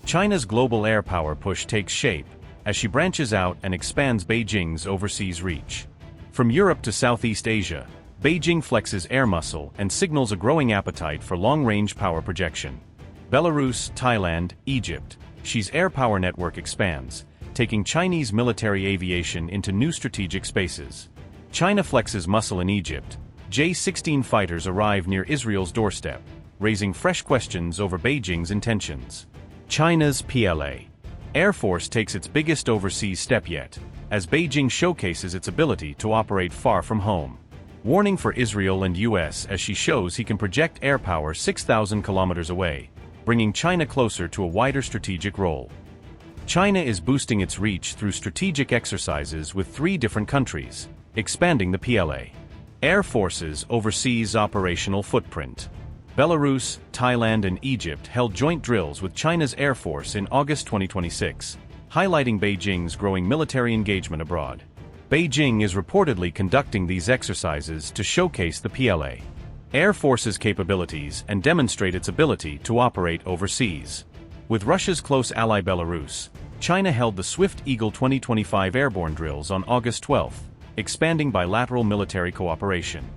China's global air power push takes shape as she branches out and expands Beijing's overseas reach. From Europe to Southeast Asia, Beijing flexes air muscle and signals a growing appetite for long-range power projection. Belarus, Thailand, Egypt, Xi's air power network expands, taking Chinese military aviation into new strategic spaces. China flexes muscle in Egypt. J-16 fighters arrive near Israel's doorstep, raising fresh questions over Beijing's intentions. China's PLA Air Force takes its biggest overseas step yet, as Beijing showcases its ability to operate far from home. Warning for Israel and US as she shows he can project air power 6,000 kilometers away, bringing China closer to a wider strategic role. China is boosting its reach through strategic exercises with 3 different countries, expanding the PLA. Air Force's overseas operational footprint. Belarus, Thailand and Egypt held joint drills with China's Air Force in August 2026, highlighting Beijing's growing military engagement abroad. Beijing is reportedly conducting these exercises to showcase the PLA Air Force's capabilities and demonstrate its ability to operate overseas. With Russia's close ally Belarus, China held the Swift Eagle 2025 airborne drills on August 12, expanding bilateral military cooperation.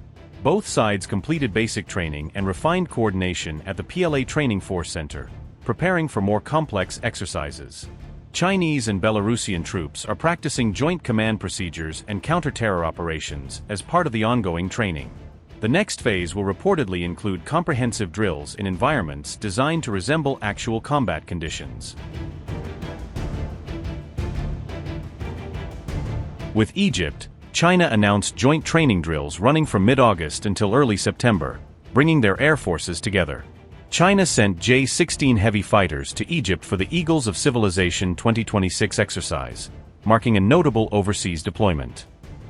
Both sides completed basic training and refined coordination at the PLA Training Force Center, preparing for more complex exercises. Chinese and Belarusian troops are practicing joint command procedures and counter-terror operations as part of the ongoing training. The next phase will reportedly include comprehensive drills in environments designed to resemble actual combat conditions. With Egypt, China announced joint training drills running from mid-August until early September, bringing their air forces together. China sent J-16 heavy fighters to Egypt for the Eagles of Civilization 2026 exercise, marking a notable overseas deployment.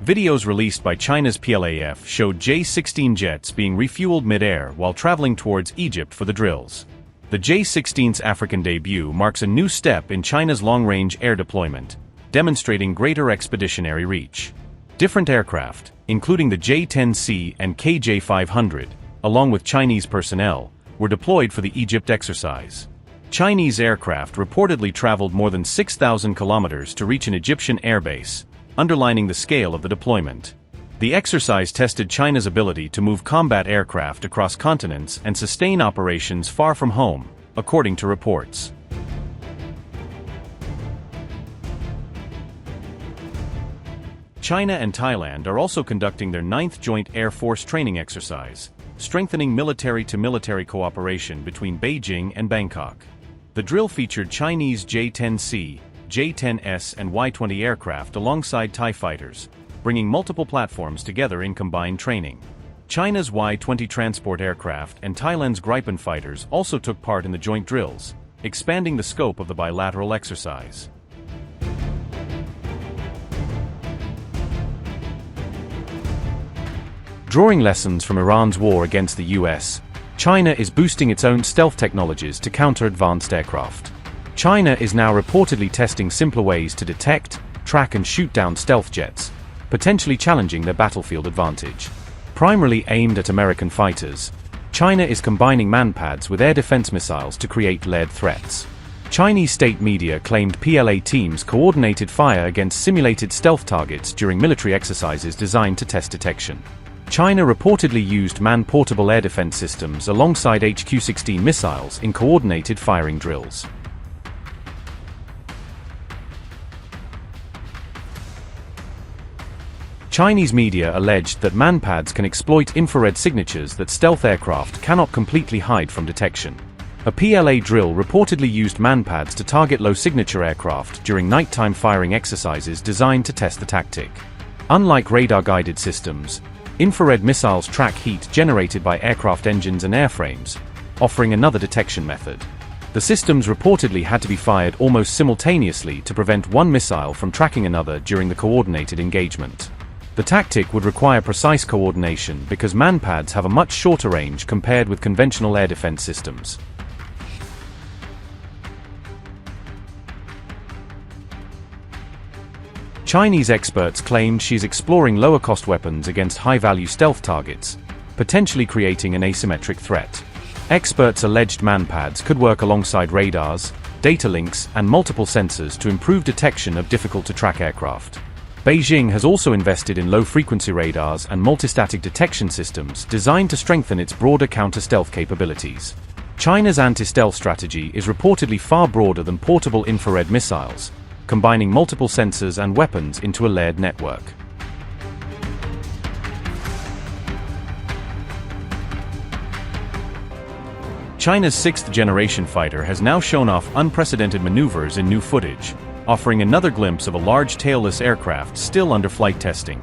Videos released by China's PLAF showed J-16 jets being refueled mid-air while traveling towards Egypt for the drills. The J-16's African debut marks a new step in China's long-range air deployment, demonstrating greater expeditionary reach. Different aircraft, including the J-10C and KJ-500, along with Chinese personnel, were deployed for the Egypt exercise. Chinese aircraft reportedly traveled more than 6,000 kilometers to reach an Egyptian airbase, underlining the scale of the deployment. The exercise tested China's ability to move combat aircraft across continents and sustain operations far from home, according to reports. China and Thailand are also conducting their 9th Joint Air Force training exercise, strengthening military-to-military cooperation between Beijing and Bangkok. The drill featured Chinese J-10C, J-10S and Y-20 aircraft alongside Thai fighters, bringing multiple platforms together in combined training. China's Y-20 transport aircraft and Thailand's Gripen fighters also took part in the joint drills, expanding the scope of the bilateral exercise. Drawing lessons from Iran's war against the US, China is boosting its own stealth technologies to counter advanced aircraft. China is now reportedly testing simpler ways to detect, track and shoot down stealth jets, potentially challenging their battlefield advantage. Primarily aimed at American fighters, China is combining manpads with air defense missiles to create lead threats. Chinese state media claimed PLA teams coordinated fire against simulated stealth targets during military exercises designed to test detection. China reportedly used man-portable air defense systems alongside HQ-16 missiles in coordinated firing drills. Chinese media alleged that manpads can exploit infrared signatures that stealth aircraft cannot completely hide from detection. A PLA drill reportedly used manpads to target low-signature aircraft during nighttime firing exercises designed to test the tactic. Unlike radar-guided systems, infrared missiles track heat generated by aircraft engines and airframes, offering another detection method. The systems reportedly had to be fired almost simultaneously to prevent one missile from tracking another during the coordinated engagement. The tactic would require precise coordination because manpads have a much shorter range compared with conventional air defense systems. Chinese experts claimed she's exploring lower-cost weapons against high-value stealth targets, potentially creating an asymmetric threat. Experts alleged manpads could work alongside radars, data links, and multiple sensors to improve detection of difficult-to-track aircraft. Beijing has also invested in low-frequency radars and multistatic detection systems designed to strengthen its broader counter-stealth capabilities. China's anti-stealth strategy is reportedly far broader than portable infrared missiles, combining multiple sensors and weapons into a layered network. China's sixth-generation fighter has now shown off unprecedented maneuvers in new footage, offering another glimpse of a large tailless aircraft still under flight testing.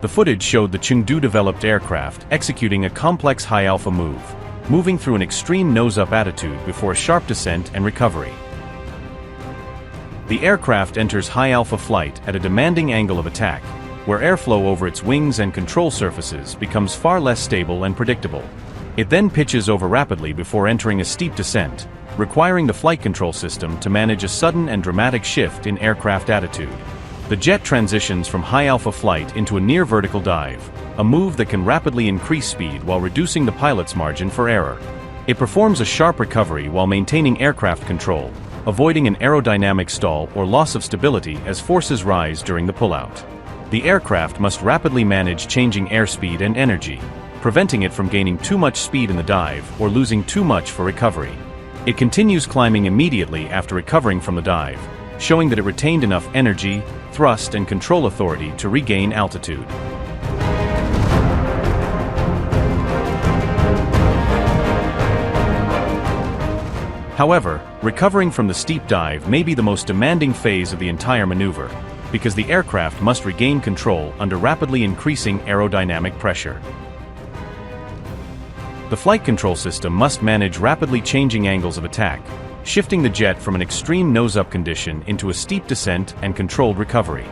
The footage showed the Chengdu-developed aircraft executing a complex high-alpha move, moving through an extreme nose-up attitude before a sharp descent and recovery. The aircraft enters high-alpha flight at a demanding angle of attack, where airflow over its wings and control surfaces becomes far less stable and predictable. It then pitches over rapidly before entering a steep descent, requiring the flight control system to manage a sudden and dramatic shift in aircraft attitude. The jet transitions from high-alpha flight into a near-vertical dive, a move that can rapidly increase speed while reducing the pilot's margin for error. It performs a sharp recovery while maintaining aircraft control, avoiding an aerodynamic stall or loss of stability as forces rise during the pullout. The aircraft must rapidly manage changing airspeed and energy, preventing it from gaining too much speed in the dive or losing too much for recovery. It continues climbing immediately after recovering from the dive, showing that it retained enough energy, thrust, and control authority to regain altitude. However, recovering from the steep dive may be the most demanding phase of the entire maneuver, because the aircraft must regain control under rapidly increasing aerodynamic pressure. The flight control system must manage rapidly changing angles of attack, shifting the jet from an extreme nose-up condition into a steep descent and controlled recovery.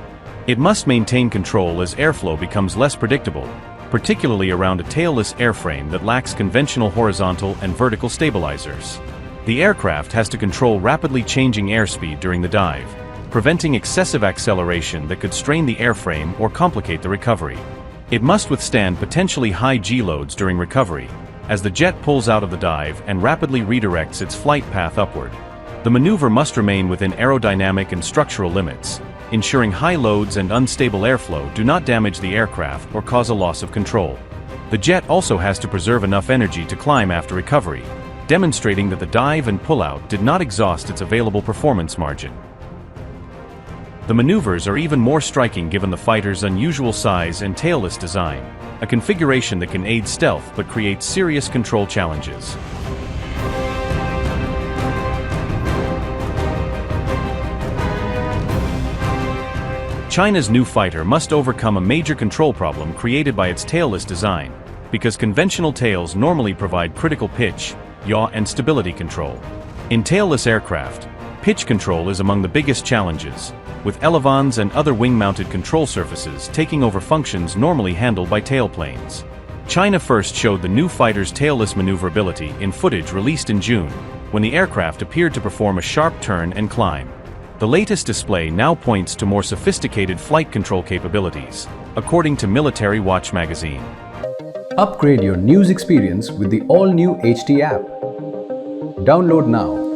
It must maintain control as airflow becomes less predictable, particularly around a tailless airframe that lacks conventional horizontal and vertical stabilizers. The aircraft has to control rapidly changing airspeed during the dive, preventing excessive acceleration that could strain the airframe or complicate the recovery. It must withstand potentially high G-loads during recovery, as the jet pulls out of the dive and rapidly redirects its flight path upward. The maneuver must remain within aerodynamic and structural limits, ensuring high loads and unstable airflow do not damage the aircraft or cause a loss of control. The jet also has to preserve enough energy to climb after recovery, demonstrating that the dive and pullout did not exhaust its available performance margin. The maneuvers are even more striking given the fighter's unusual size and tailless design, a configuration that can aid stealth but creates serious control challenges. China's new fighter must overcome a major control problem created by its tailless design, because conventional tails normally provide critical pitch, yaw, and stability control. In tailless aircraft, pitch control is among the biggest challenges, with elevons and other wing-mounted control surfaces taking over functions normally handled by tailplanes. China first showed the new fighter's tailless maneuverability in footage released in June, when the aircraft appeared to perform a sharp turn and climb. The latest display now points to more sophisticated flight control capabilities, according to Military Watch magazine. Upgrade your news experience with the all-new HT app. Download now.